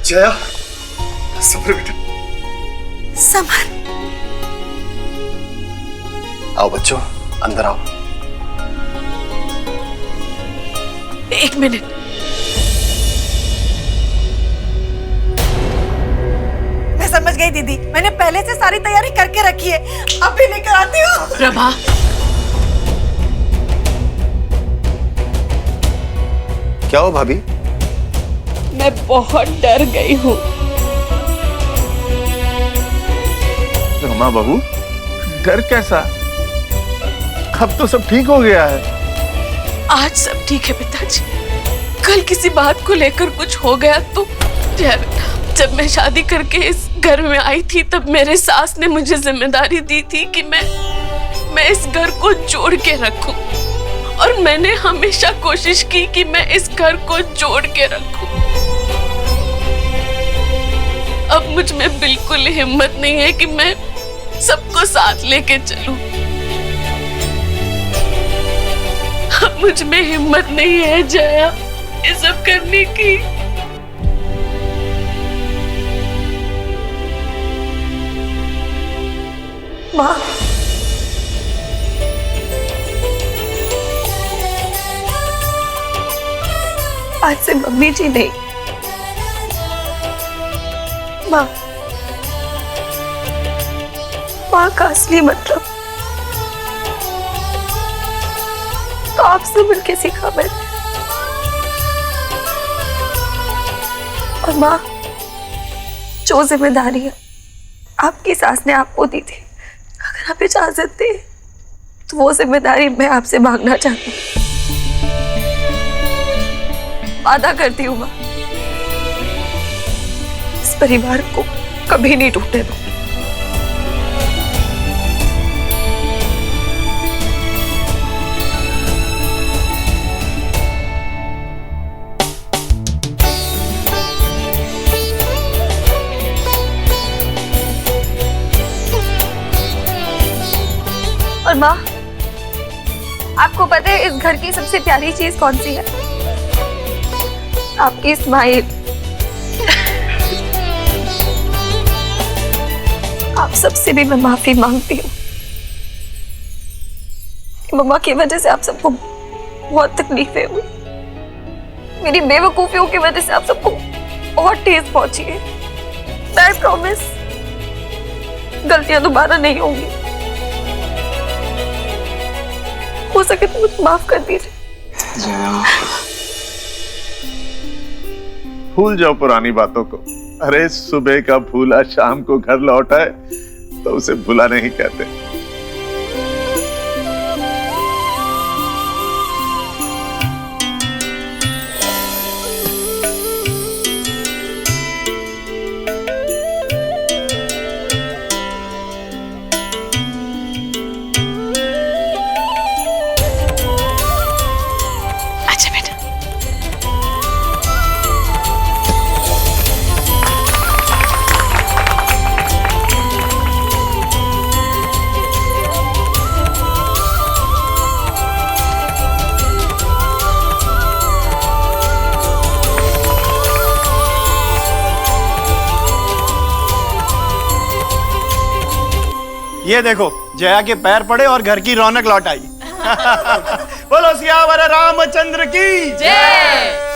Jaya, summer बेटा। Summer. आओ बच्चों, अंदर आओ। एक मिनट। मैं समझ गई दीदी, मैंने पहले से सारी तैयारी करके रखी है, अभी लेकर आती हूँ। प्रभा, क्या हो भाभी? मैं बहुत डर गई हूँ। रमा बहू, डर कैसा? अब तो सब ठीक हो गया है। आज सब ठीक है पिताजी, कल किसी बात को लेकर कुछ हो गया तो जब मैं शादी करके इस घर में आई थी तब मेरे सास ने मुझे जिम्मेदारी दी थी कि मैं इस घर को जोड़ के रखूं, और मैंने हमेशा कोशिश की कि मैं इस घर को जोड़ के रखूं। अब मुझ में बिल्कुल हिम्मत नहीं है कि मैं सबको साथ लेके चलूं। अब मुझ में हिम्मत नहीं है जया ये सब करने की। माँ, आज से मम्मी जी नहीं, माँ का असली मतलब तो आपसे मिलके सीखा मैंने। और माँ, जो जिम्मेदारियां आपकी सास ने आपको दी थी, अगर आप इजाजत दें तो वो जिम्मेदारी मैं आपसे मांगना चाहती हूँ। वादा करती हूँ माँ, इस परिवार को कभी नहीं टूटने दूंगी। और माँ, आपको पता है इस घर की सबसे प्यारी चीज कौन सी है? आपकी स्माइल। आप सबसे भी मैं माफी मांगती हूँ। मम्मा की वजह से आप सबको बहुत तकलीफें हुई, मेरी बेवकूफियों की वजह से आप सबको बहुत ठेस पहुंची है। मैं प्रॉमिस गलतियां दोबारा नहीं होंगी। हो सके तो मुझे माफ कर दीजिए। भूल जाओ पुरानी बातों को। अरे सुबह का भूला शाम को घर लौट आए तो उसे भूला नहीं कहते। अच्छा बेटा, ये देखो, जया के पैर पड़े और घर की रौनक लौट आई। बोलो सियावर रामचंद्र की जय।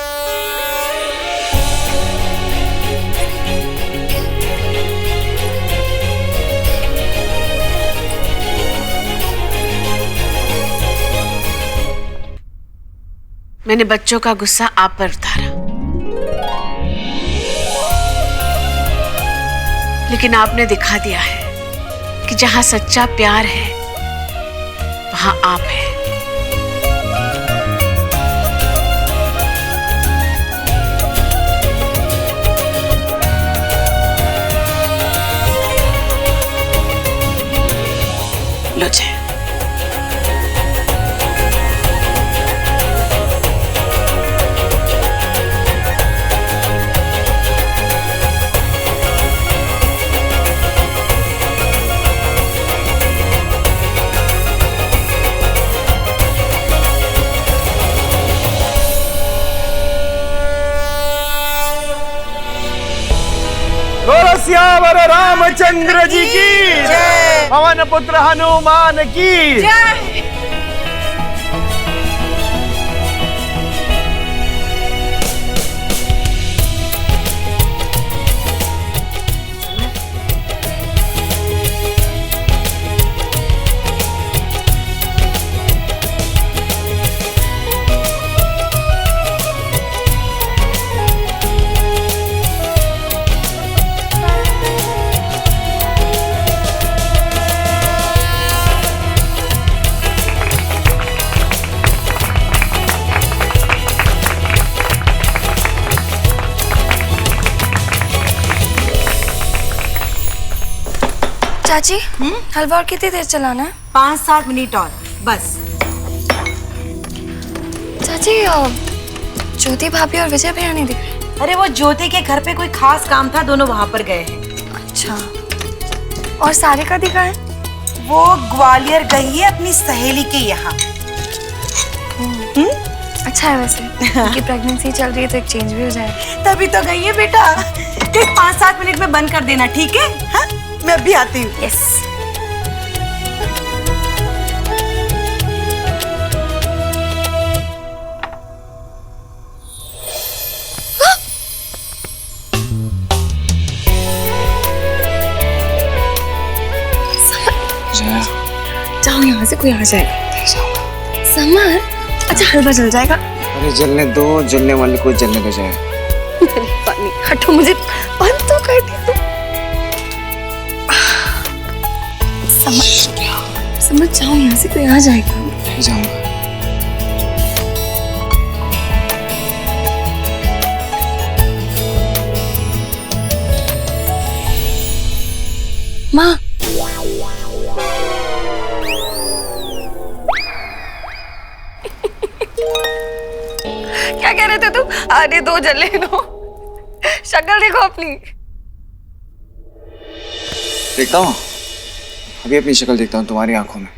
मैंने बच्चों का गुस्सा आप पर उतारा, लेकिन आपने दिखा दिया है कि जहां सच्चा प्यार है वहां आप हैं। लो जय। बोलो सियावर रामचंद्र जी की जय। पवन पुत्र हनुमान की जय। चाची हलवा और कितनी देर चलाना है? 5-7 मिनट और बस। चाची ज्योति भाभी और विजय भैया नहीं दिख रहे। अरे वो ज्योति के घर पे कोई खास काम था, दोनों वहां पर गए हैं। अच्छा, और सारिका दिखा है? वो ग्वालियर गई है अपनी सहेली के यहाँ। अच्छा है वैसे कि प्रेगनेंसी चल रही है तो एक चेंज भी हो जाए। तभी तो गई है बेटा। 5-7 मिनट में बंद कर देना, ठीक है? हाँ? मैं अभी आती हूँ। यस। जाओ यहाँ से, कोई आ जाएगा। समर, अच्छा हलवा जल जाएगा। अरे जलने दो, जलने वाले को जलने दो जाए। पानी हटो, मुझे बंद तो कर दी तू। समझ जाओ यहाँ से, कोई आ जाएगा। नहीं जाऊंगा। माँ, क्या कह रहे थे तुम? अरे दो जले दो, शक्ल देखो अपनी। देखता हूँ, अभी अपनी शक्ल देखता हूँ तुम्हारी आंखों में।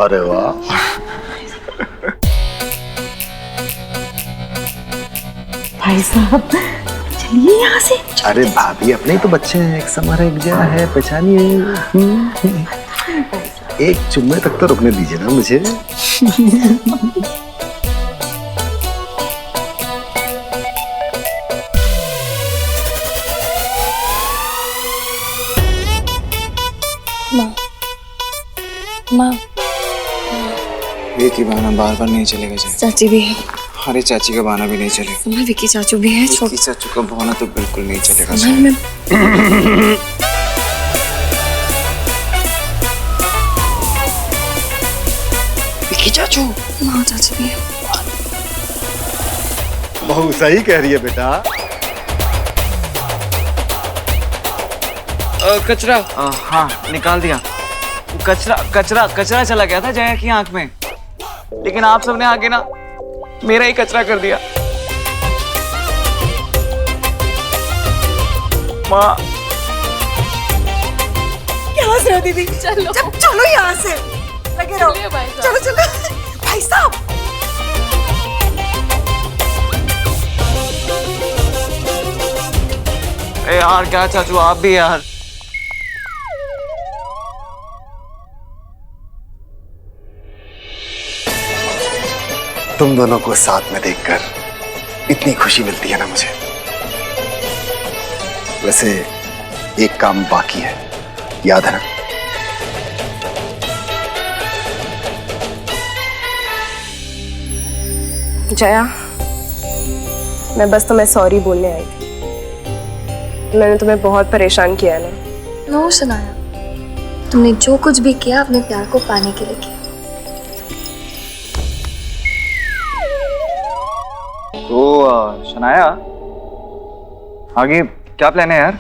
अरे वाह, भाई साहब चलिए यहाँ से। अरे भाभी अपने ही तो बच्चे हैं, एक समर एक विजय है, पहचानिए। एक चुम्मे तक तो रुकने दीजिए ना मुझे। माँ, एक ही बहाना बार बार नहीं चलेगा जाए। चाची भी है। अरे चाची का बहाना भी नहीं चलेगा। समर, विकी चाचू भी है। विकी चाचू का बहाना तो बिल्कुल नहीं चलेगा। समर, मैं विकी चाचू, माँ चाची भी है। बहू सही कह रही है बेटा। कचरा हाँ निकाल दिया। कचरा कचरा कचरा चला गया था जया की आंख में, लेकिन आप सबने आके ना मेरा ही कचरा कर दिया। माँ, यहाँ से दीदी, चलो चलो यहाँ से, लगे रहो। चलिए भाई साहब। चलो चलो भाई साहब। ए यार क्या चाचू, आप भी यार। तुम दोनों को साथ में देखकर इतनी खुशी मिलती है ना मुझे। वैसे एक काम बाकी है, याद है ना? जया, मैं बस तुम्हें सॉरी बोलने आई थी। मैंने तुम्हें बहुत परेशान किया है ना। नो शनाया, तुमने जो कुछ भी किया अपने प्यार को पाने के लिए किया। तो शनाया, आगे क्या प्लान है यार?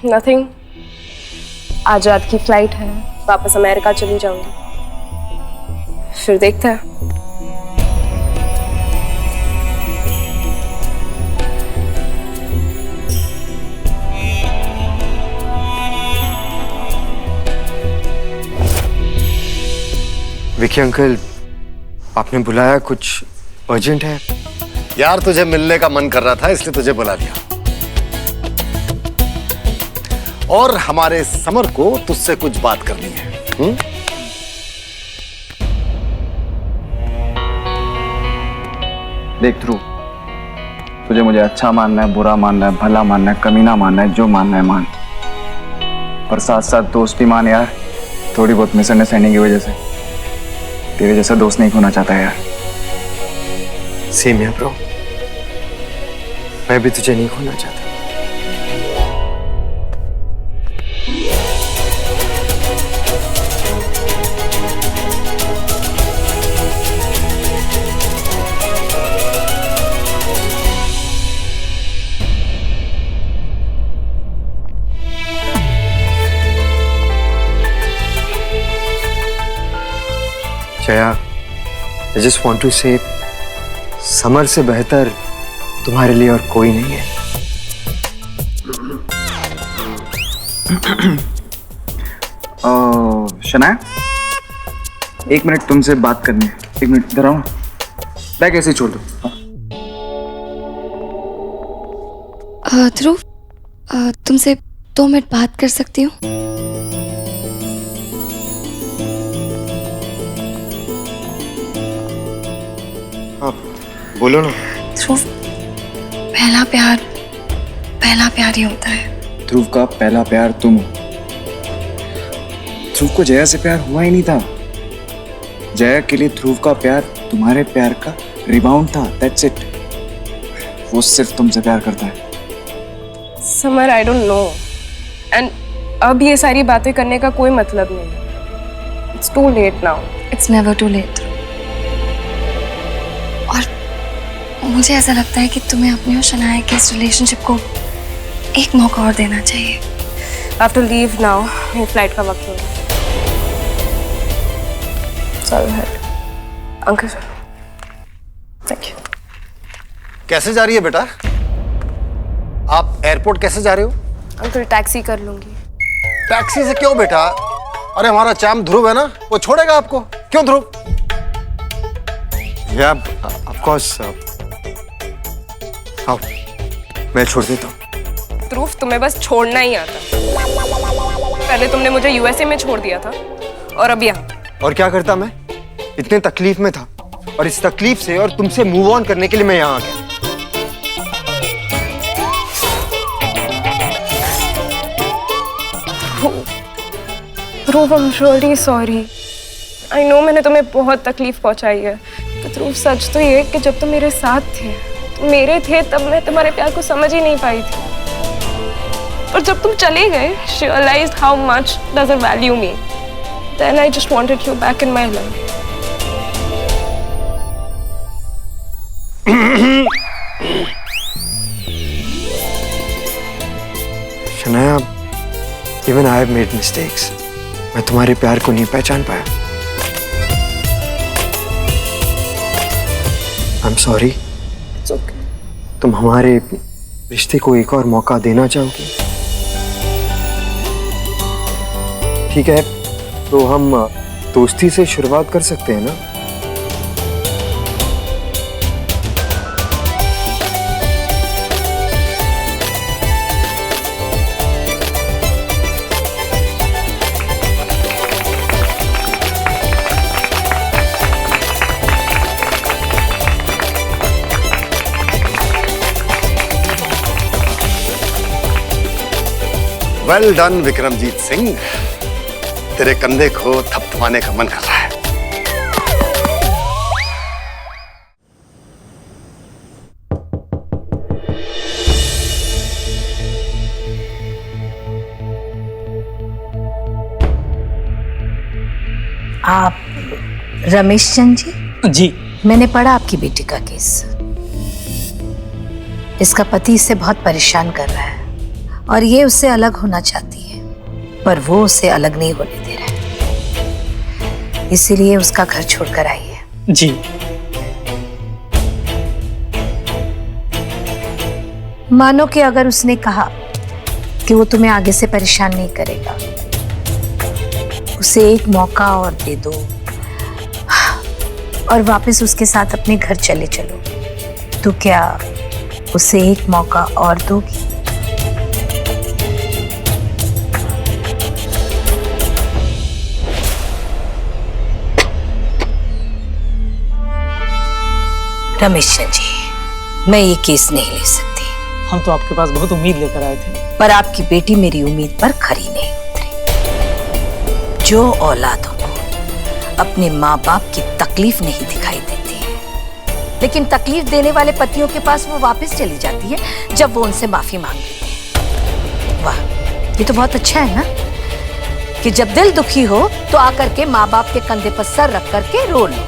नथिंग। आज रात की फ्लाइट है, वापस अमेरिका चली जाऊंगी, फिर देखते हैं। विकी अंकल, आपने बुलाया, कुछ अर्जेंट है? यार तुझे मिलने का मन कर रहा था इसलिए तुझे बुला लिया। और हमारे समर को तुझसे कुछ बात करनी है। देख ध्रुव, तुझे मुझे अच्छा मानना है, बुरा मानना है, भला मानना है, कमीना मानना है, जो मानना है मान, पर साथ साथ दोस्त भी मान यार। थोड़ी बहुत मिसअंडरस्टैंडिंग की वजह से तेरे जैसा दोस्त नहीं खोना चाहता यार। सेम है ब्रो, मैं भी तुझे नहीं खोना चाहता। Jaya, I just want to say, summer से बेहतर तुम्हारे लिए और कोई नहीं है। शनाया, 1 मिनट तुमसे बात करनी है। 1 मिनट इधर आओ। बैग ऐसे ही छोड़ दो। ध्रुव, तुमसे 2 मिनट बात कर सकती हूँ? बोलो ना। ध्रुव, पहला प्यार ही होता है। ध्रुव का पहला प्यार तुम हो। ध्रुव को जया से प्यार हुआ ही नहीं था। जया के लिए ध्रुव का प्यार तुम्हारे प्यार का रिबाउंड था। That's it. वो सिर्फ तुमसे प्यार करता है। Samar, I don't know, and अब ये सारी बातें करने का कोई मतलब नहीं। It's too late now. It's never too late. और मुझे ऐसा लगता है कि तुम्हें अपने और शनाया के इस रिलेशनशिप को एक मौका और देना चाहिए। I have to leave now, मेरी फ्लाइट का वक्त हो रहा है। चलो अंकल, थैंक यू। कैसे जा रही है बेटा? आप एयरपोर्ट कैसे जा रहे हो? अंकल, टैक्सी कर लूंगी। टैक्सी से क्यों बेटा? अरे हमारा चैम ध्रुव है ना, वो छोड़ेगा आपको। क्यों ध्रुव? या ऑफ कोर्स। आओ, मैं छोड़ देता हूँ। ध्रुव, तुम्हें बस छोड़ना ही आता। पहले तुमने मुझे यूएसए में छोड़ दिया था और अब यहाँ। और क्या करता मैं? इतने तकलीफ में था और इस तकलीफ से और तुमसे मूव ऑन करने के लिए मैं यहाँ आ गया। Dhruv, I am really sorry. I know मैंने तुम्हें बहुत तकलीफ पहुंचाई है। तो ध्रुव, सच तो ये है कि जब तुम मेरे साथ थे, तुम मेरे थे, तब मैं तुम्हारे प्यार को समझ ही नहीं पाई थी। और जब तुम चले गए, realized how much does it value me. Then I just wanted you back in my life. Shanaya, even I have made mistakes. मैं तुम्हारे प्यार को नहीं पहचान पाया। I'm sorry. It's okay. तुम हमारे रिश्ते को एक और मौका देना चाहोगी? ठीक है, तो हम दोस्ती से शुरुआत कर सकते हैं ना? वेल डन विक्रमजीत सिंह, तेरे कंधे को थपथपाने का मन कर रहा है। आप रमेश चंद जी? जी। मैंने पढ़ा आपकी बेटी का केस। इसका पति इससे बहुत परेशान कर रहा है और ये उससे अलग होना चाहती है, पर वो उसे अलग नहीं होने दे रहा है, इसीलिए उसका घर छोड़कर आई है। जी। मानो कि अगर उसने कहा कि वो तुम्हें आगे से परेशान नहीं करेगा, उसे एक मौका और दे दो और वापस उसके साथ अपने घर चले चलो, तो क्या उसे एक मौका और दोगी? रमेश जी, मैं ये केस नहीं ले सकती। हम तो आपके पास बहुत उम्मीद लेकर आए थे, पर आपकी बेटी मेरी उम्मीद पर खरी नहीं उतरी। जो औलादों को अपने माँ बाप की तकलीफ नहीं दिखाई देती है, लेकिन तकलीफ देने वाले पतियों के पास वो वापस चली जाती है जब वो उनसे माफी मांग लेते हैं। वाह, ये तो बहुत अच्छा है ना कि जब दिल दुखी हो तो आकर के माँ बाप के कंधे पर सर रख करके रो लो,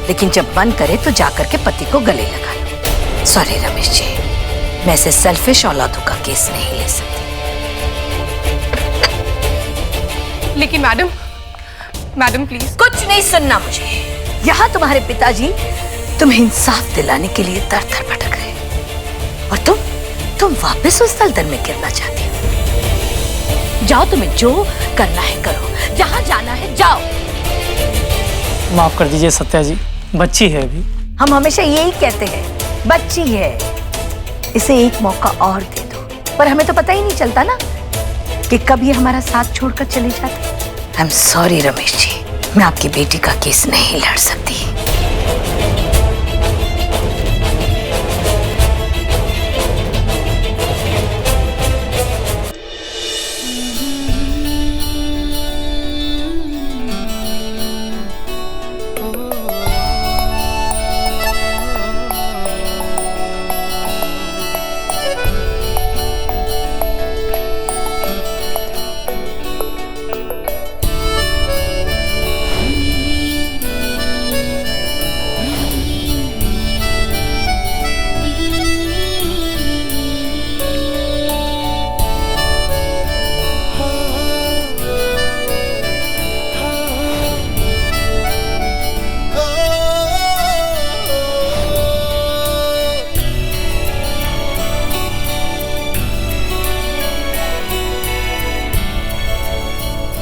लेकिन जब मन करे तो जाकर के पति को गले लगा लो। सॉरी रमेश जी, मैं ऐसे सेल्फिश औलादों का केस नहीं ले सकती। लेकिन मैडम प्लीज। कुछ नहीं सुनना मुझे। यहाँ तुम्हारे पिताजी तुम्हें इंसाफ दिलाने के लिए दर दर भटक रहे और तुम वापस उस दलदल में गिरना चाहती हो। जाओ, तुम्हें जो करना है करो, जहाँ जाना है जाओ। माफ कर दीजिए सत्या जी, बच्ची है अभी। हम हमेशा यही कहते हैं, बच्ची है, इसे एक मौका और दे दो। पर हमें तो पता ही नहीं चलता ना कि कब ये हमारा साथ छोड़कर चले जाते। I am sorry Ramesh ji, मैं आपकी बेटी का केस नहीं लड़ सकती।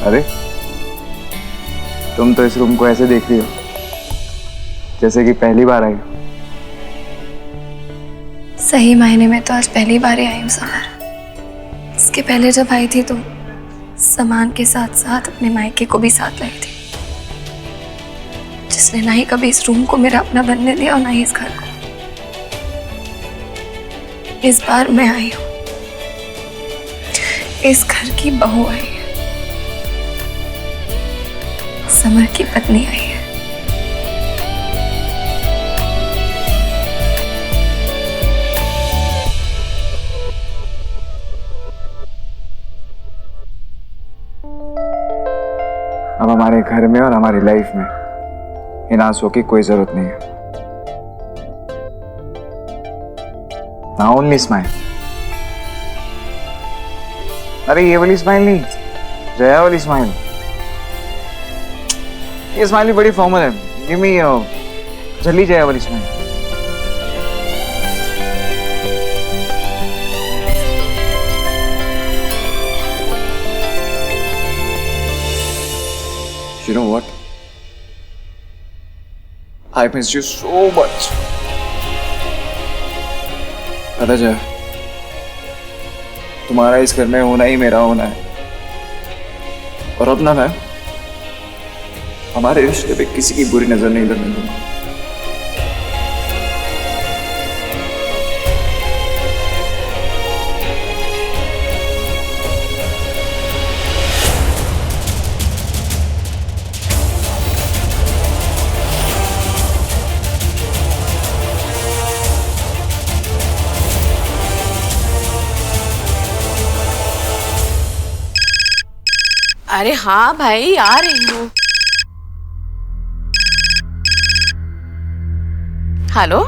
अरे तुम तो इस रूम को ऐसे देख रही हो जैसे कि पहली बार आई हो। सही मायने में तो आज पहली बार ही आई हूँ समर। इसके पहले जब आई थी तो सामान के साथ साथ अपने मायके को भी साथ लाई थी, जिसने ना ही कभी इस रूम को मेरा अपना बनने दिया और ना ही इस घर को। इस बार मैं आई हूँ, इस घर की बहू आई है, समर की पत्नी आई है। अब हमारे घर में और हमारी लाइफ में इन आंसुओं की कोई जरूरत नहीं है। Now only smile। अरे ये वाली स्माइल नहीं, जया वाली स्माइल। ये स्माइल भी बड़ी फॉर्मल है। गिव मी जल्दी जया वाली smile. You know what? I miss you so much. पता जया, तुम्हारा इस घर में होना ही मेरा होना है। और अब ना मैं हमारे रिश्ते पे किसी की बुरी नजर नहीं लगने दूंगा। अरे हाँ भाई, आ रही हूँ। हेलो।